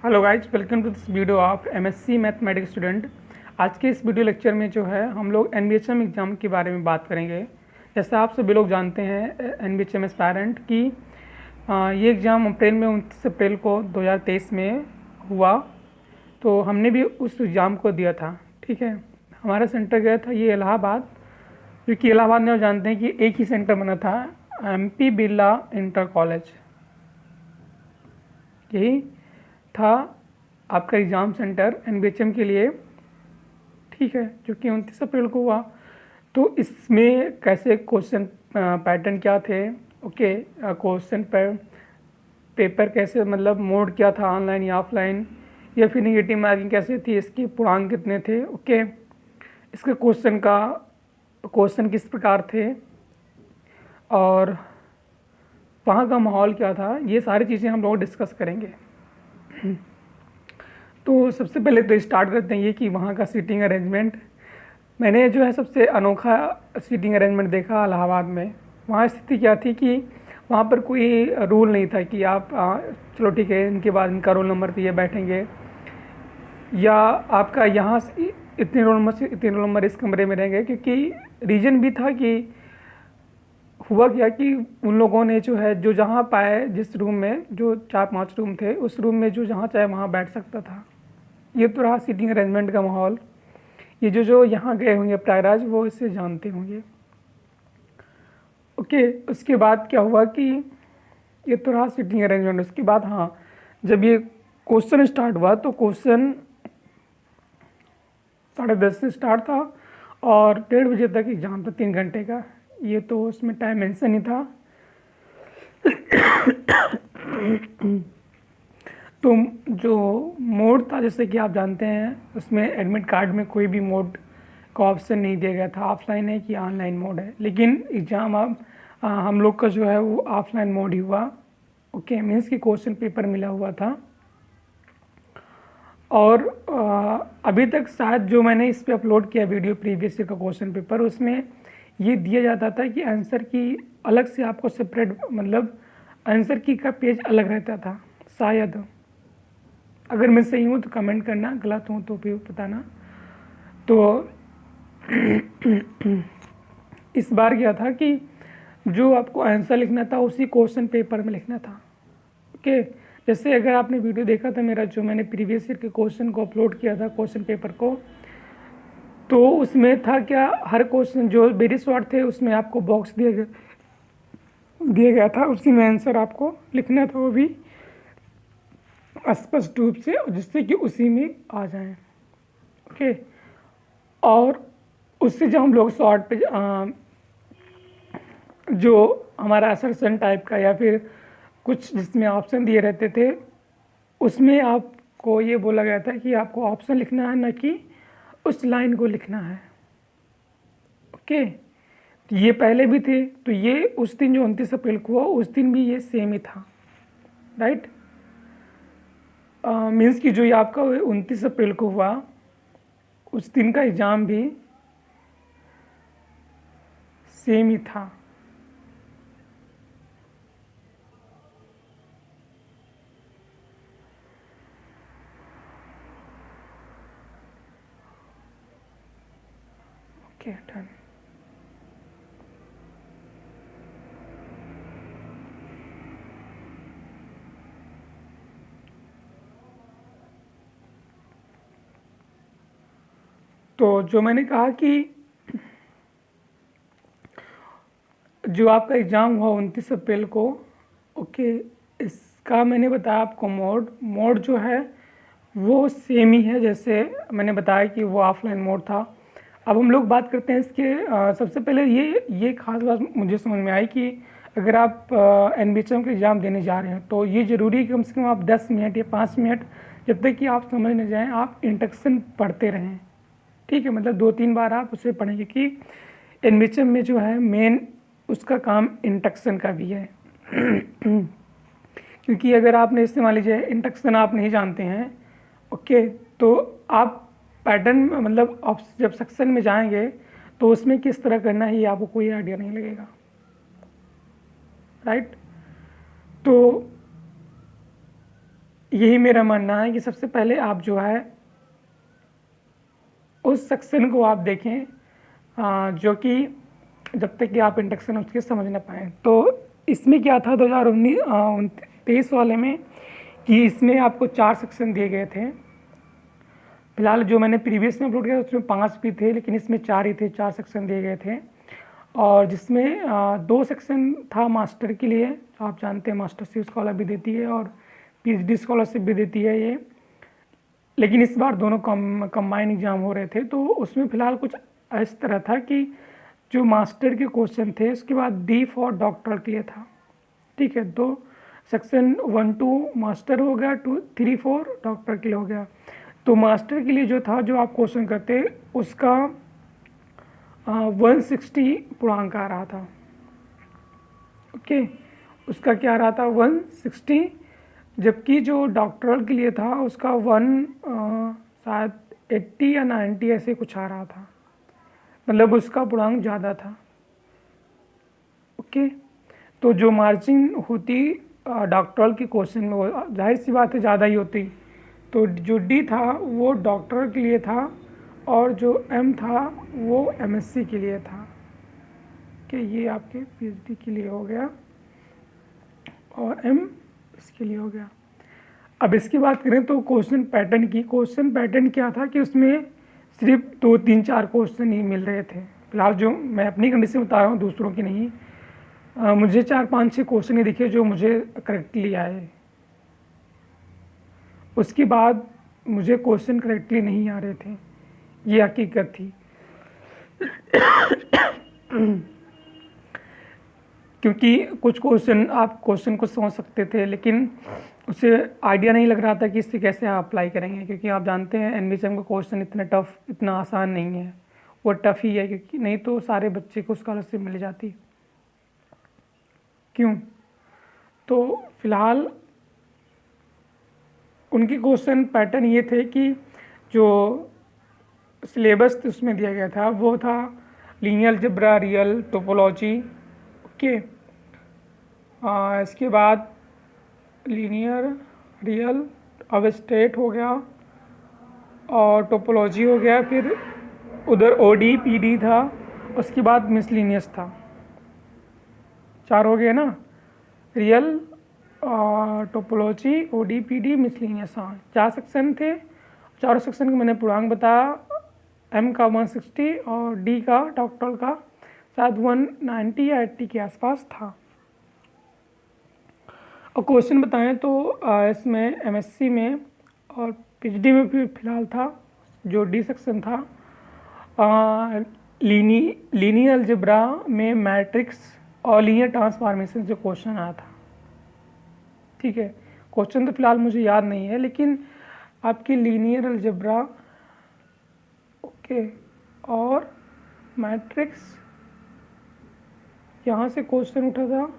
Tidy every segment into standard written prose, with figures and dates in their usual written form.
Hello guys, welcome to this video of MSc mathematics student. आज के इस video lecture में जो है हम लोग एनबीएचएम एग्ज़ाम के बारे में बात करेंगे। जैसा आप सभी लोग जानते हैं एनबीएचएम एस्पायरेंट की ये एग्ज़ाम अप्रैल में 29 अप्रैल को 2023 में हुआ। तो हमने भी उस एग्ज़ाम को दिया था। ठीक है, हमारा सेंटर गया था ये इलाहाबाद, क्योंकि इलाहाबाद में आप जानते हैं कि एक ही सेंटर बना था, एमपी बिरला इंटर कॉलेज, यही था आपका एग्ज़ाम सेंटर एनबीएचएम के लिए। ठीक है, जो कि 29 अप्रैल को हुआ। तो इसमें कैसे क्वेश्चन पैटर्न क्या थे, ओके, क्वेश्चन पेपर कैसे, मतलब मोड क्या था, ऑनलाइन या ऑफलाइन, या फिर नेगेटिव मार्किंग कैसे थी, इसके पूर्णांक कितने थे, ओके, इसके क्वेश्चन किस प्रकार थे और वहाँ का माहौल क्या था, ये सारी चीज़ें हम लोग डिस्कस करेंगे। तो सबसे पहले तो स्टार्ट करते हैं ये कि वहाँ का सीटिंग अरेंजमेंट। मैंने जो है सबसे अनोखा सीटिंग अरेंजमेंट देखा इलाहाबाद में। वहाँ स्थिति क्या थी कि वहाँ पर कोई रूल नहीं था कि आप चलो ठीक है, इनके बाद इनका रोल नंबर पे ये बैठेंगे, या आपका यहाँ से इतने रोल नंबर से इतने रोल नंबर इस कमरे में रहेंगे। क्योंकि रीज़न भी था कि हुआ क्या कि उन लोगों ने जो है, जो जहाँ पाए, जिस रूम में, जो 4-5 रूम थे, उस रूम में जो जहाँ चाहे वहाँ बैठ सकता था। ये तो रहा सीटिंग अरेंजमेंट का माहौल। ये जो यहाँ गए होंगे प्रयागराज, वो इसे जानते होंगे। ओके, उसके बाद क्या हुआ कि ये तो रहा सीटिंग अरेंजमेंट। उसके बाद हाँ, जब ये क्वेश्चन स्टार्ट हुआ तो क्वेश्चन 10:30 से स्टार्ट था और 1:30 बजे तक एग्जाम था, 3 घंटे का। ये तो उसमें टाइम मेंशन ही था। तो जो मोड था, जैसे कि आप जानते हैं, उसमें एडमिट कार्ड में कोई भी मोड का ऑप्शन नहीं दिया गया था, ऑफलाइन है कि ऑनलाइन मोड है। लेकिन एग्ज़ाम अब हम लोग का जो है वो ऑफलाइन मोड ही हुआ। ओके, मीन्स कि क्वेश्चन पेपर मिला हुआ था। और अभी तक शायद जो मैंने इस पे अपलोड किया वीडियो, प्रीवियस ईयर का क्वेश्चन पेपर, उसमें ये दिया जाता था कि आंसर की अलग से आपको सेपरेट, मतलब आंसर की का पेज अलग रहता था शायद। अगर मैं सही हूँ तो कमेंट करना, गलत हूँ तो भी बताना। तो इस बार क्या था कि जो आपको आंसर लिखना था उसी क्वेश्चन पेपर में लिखना था। ओके, जैसे अगर आपने वीडियो देखा था मेरा, जो मैंने प्रीवियस ईयर के क्वेश्चन को अपलोड किया था, क्वेश्चन पेपर को, तो उसमें था क्या, हर क्वेश्चन जो वेरी शॉर्ट थे उसमें आपको बॉक्स दिया गया था, उसी में आंसर आपको लिखना था, वो भी स्पष्ट रूप से, जिससे कि उसी में आ जाए। ओके, और उससे जब हम लोग शॉर्ट पे जो हमारा असर्शन टाइप का या फिर कुछ जिसमें ऑप्शन दिए रहते थे, उसमें आपको ये बोला गया था कि आपको ऑप्शन लिखना है, न कि उस लाइन को लिखना है। ओके, तो ये पहले भी थे, तो ये उस दिन जो 29 अप्रैल को हुआ, उस दिन भी ये सेम ही था, राइट। मीन्स कि जो ये आपका 29 अप्रैल को हुआ, उस दिन का एग्ज़ाम भी सेम ही था। Okay, done. तो जो मैंने कहा कि जो आपका एग्ज़ाम हुआ 29 अप्रैल को, ओके, इसका मैंने बताया आपको मोड जो है वो सेम ही है, जैसे मैंने बताया कि वो ऑफलाइन मोड था। अब हम लोग बात करते हैं इसके सबसे पहले ये खास बात मुझे समझ में आई कि अगर आप एनबीएचएम का एग्ज़ाम देने जा रहे हैं तो ये ज़रूरी है कि कम से कम आप 10 मिनट या 5 मिनट, जब तक कि आप समझ न जाएँ, आप इंट्रोडक्शन पढ़ते रहें। ठीक है, मतलब 2-3 बार आप उसे पढ़ेंगे कि एनबीएचएम में जो है मेन उसका काम इंट्रोडक्शन का भी है। क्योंकि अगर आपने, इससे मान लीजिए इंट्रोडक्शन आप नहीं जानते हैं, ओके, तो आप पैटर्न, मतलब आप जब सेक्शन में जाएंगे तो उसमें किस तरह करना है ये आपको कोई आइडिया नहीं लगेगा, राइट। तो यही मेरा मानना है कि सबसे पहले आप जो है उस सेक्शन को आप देखें जो कि जब तक कि आप इंडक्शन उसके समझ ना पाएँ। तो इसमें क्या था 2023 वाले में कि इसमें आपको 4 सेक्शन दिए गए थे। फिलहाल जो मैंने प्रीवियस में अपलोड किया उसमें 5 भी थे, लेकिन इसमें 4 ही थे, 4 सेक्शन दिए गए थे। और जिसमें 2 सेक्शन था मास्टर के लिए, आप जानते हैं मास्टरशिप स्कॉलर भी देती है और पीएचडी स्कॉलरशिप भी देती है ये, लेकिन इस बार दोनों कंबाइन एग्जाम हो रहे थे। तो उसमें फ़िलहाल कुछ इस तरह था कि जो मास्टर के क्वेश्चन थे उसके बाद डी फॉर डॉक्टर के लिए था, ठीक है। तो सेक्शन 1 2 मास्टर हो गया, 2 3 4 डॉक्टर के लिए हो गया। तो मास्टर के लिए जो था, जो आप क्वेश्चन करते उसका 160 पूर्णांक आ रहा था, ओके। उसका क्या आ रहा था 160, जबकि जो डॉक्टरल के लिए था उसका शायद 80 या 90 ऐसे कुछ आ रहा था, मतलब उसका पूर्णांक ज़्यादा था, ओके। तो जो मार्जिन होती डॉक्टरल के क्वेश्चन में, वो जाहिर सी बात है ज़्यादा ही होती। तो जो डी था वो डॉक्टर के लिए था और जो एम था वो एमएससी के लिए था, कि ये आपके पीएचडी के लिए हो गया और एम इसके लिए हो गया। अब इसकी बात करें तो क्वेश्चन पैटर्न की, क्वेश्चन पैटर्न क्या था कि उसमें सिर्फ 2 3 4 क्वेश्चन ही मिल रहे थे। फिलहाल जो मैं अपनी कंडीशन बता रहा हूँ, दूसरों की नहीं। मुझे 4 5 6 क्वेश्चन ही दिखे जो मुझे करेक्टली आए। उसके बाद मुझे क्वेश्चन करेक्टली नहीं आ रहे थे, ये हकीकत थी। क्योंकि कुछ क्वेश्चन आप क्वेश्चन को समझ सकते थे, लेकिन उसे आइडिया नहीं लग रहा था कि इससे कैसे आप अप्लाई करेंगे, क्योंकि आप जानते हैं एनवीएसएम का क्वेश्चन इतना टफ, इतना आसान नहीं है, वो टफ ही है, क्योंकि नहीं तो सारे बच्चे को स्कॉलरशिप मिल जाती। क्यों? तो फिलहाल उनके क्वेश्चन पैटर्न ये थे कि जो सिलेबस उसमें दिया गया था वो था linear algebra, real, topology, okay. इसके बाद लीनियर, रियल, अब स्टेट हो गया और टोपोलॉजी हो गया, फिर उधर ओडी पीडी था, उसके बाद मिसलिनियस था। 4 हो गए ना, real, topology, ODE PDE, miscellaneous. हाँ, 4 सेक्शन थे। 4 सेक्शन का मैंने पूर्णांक बताया, एम का 160 और डी का डॉक्टर का शायद 190 या 80 के आसपास था। और क्वेश्चन बताएं तो इसमें एमएससी में और पीएचडी में भी फिलहाल था, जो डी सेक्शन था, लीनियर अलजेब्रा में मैट्रिक्स और लीनियर ट्रांसफॉर्मेशन से क्वेश्चन आया था, ठीक है। क्वेश्चन तो फिलहाल मुझे याद नहीं है, लेकिन आपकी लीनियर अलजेब्रा, ओके, और मैट्रिक्स यहाँ से क्वेश्चन उठा था।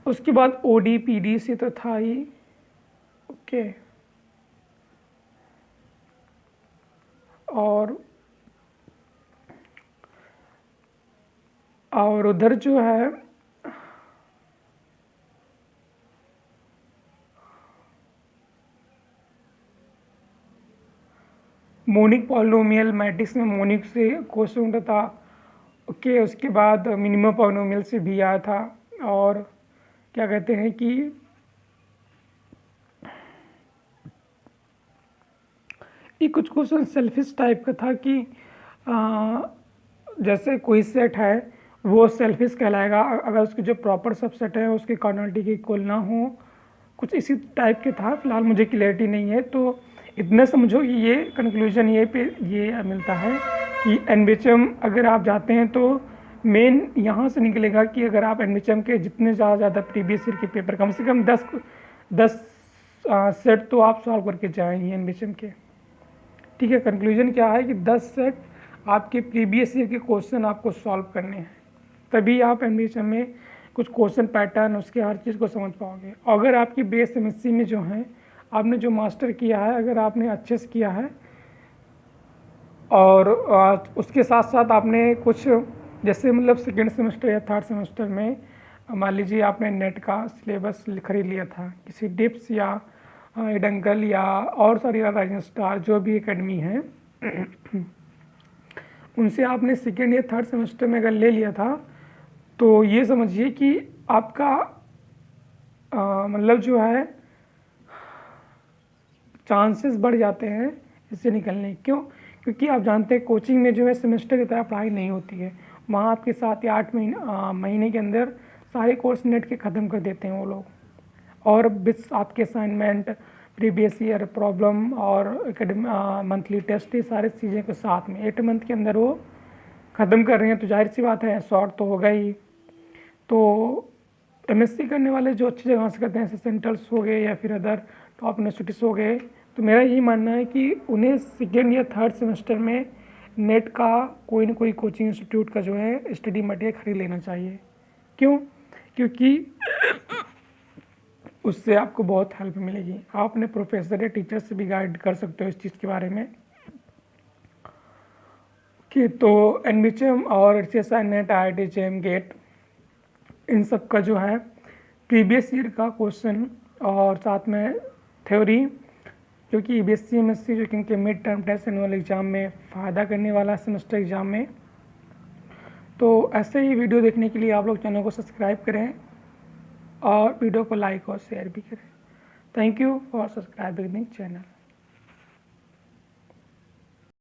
उसके बाद ओडी पीडी से तो था ही, ओके। और उधर जो है मोनिक पॉलिनोमियल, मैट्रिक्स में मोनिक से क्वेश्चन उठा था, ओके। उसके बाद मिनिमम पॉलिनोमियल से भी आया था, और क्या कहते हैं कि ये कुछ क्वेश्चन सेल्फिश टाइप का था कि जैसे कोई सेट है वो सेल्फिश कहलाएगा अगर उसकी जो प्रॉपर सबसेट है उसकी कार्डिनलिटी के इक्वल ना हो, कुछ इसी टाइप के था। फिलहाल मुझे क्लियरिटी नहीं है, तो इतने समझो कि ये कंक्लूजन ये मिलता है कि एनवीएचएम अगर आप जाते हैं तो मेन यहाँ से निकलेगा कि अगर आप एनवीएचएम के जितने ज़्यादा प्रीवियस ईयर के पेपर कम से कम 10 सेट तो आप सॉल्व करके जाएंगे एनवीएचएम के, ठीक है। कंक्लूजन क्या है कि 10 सेट आपके प्रीवियस ईयर के क्वेश्चन आपको सॉल्व करने हैं, तभी आप एनवीएचएम में कुछ क्वेश्चन पैटर्न उसके हर चीज़ को समझ पाओगे। अगर आपकी बेस एमएससी में जो है, आपने जो मास्टर किया है, अगर आपने अच्छे से किया है और उसके साथ साथ आपने कुछ जैसे मतलब सेकेंड सेमेस्टर या थर्ड सेमेस्टर में मान लीजिए आपने नेट का सिलेबस खरीद लिया था किसी डिप्स या एडंकल या और सारी राइजिंग स्टार जो भी एकेडमी है उनसे आपने सेकेंड या थर्ड सेमेस्टर में अगर ले लिया था तो ये समझिए कि आपका मतलब जो है चांसेस बढ़ जाते हैं इससे निकलने। क्यों? क्योंकि आप जानते हैं कोचिंग में जो है सेमेस्टर की तरह पढ़ाई नहीं होती है। वहाँ आपके 7 या 8 महीने के अंदर सारे कोर्स नेट के ख़त्म कर देते हैं वो लोग, और विथ आपके असाइनमेंट, प्रीवियस ईयर प्रॉब्लम और मंथली टेस्ट, ये सारी चीज़ें को साथ में 8 मंथ के अंदर वो ख़त्म कर रहे हैं। तो जाहिर सी बात है शॉर्ट तो होगा ही। तो एमएससी करने वाले जो अच्छी जगह से करते हैं, जैसे सेंट्रल्स हो गए या फिर अदर टॉप यूनिवर्सिटीज़ हो गए, तो मेरा यही मानना है कि उन्हें सेकेंड या थर्ड सेमेस्टर में नेट का कोई ना कोई कोचिंग इंस्टीट्यूट का जो है स्टडी मटेरियल खरीद लेना चाहिए। क्यों? क्योंकि उससे आपको बहुत हेल्प मिलेगी। आप अपने प्रोफेसर या टीचर से भी गाइड कर सकते हो इस चीज़ के बारे में कि तो एनबीचएम और एचएसआई नेट, IIT जेम, गेट, इन सब का जो है प्रीवियस ईयर का क्वेश्चन और साथ में थ्योरी, क्योंकि ईबीएससी एमएससी जो कि इनके mid term test annual exam में फ़ायदा करने वाला है सेमेस्टर एग्ज़ाम में। तो ऐसे ही वीडियो देखने के लिए आप लोग चैनल को सब्सक्राइब करें और वीडियो को लाइक और शेयर भी करें। Thank you for subscribing channel.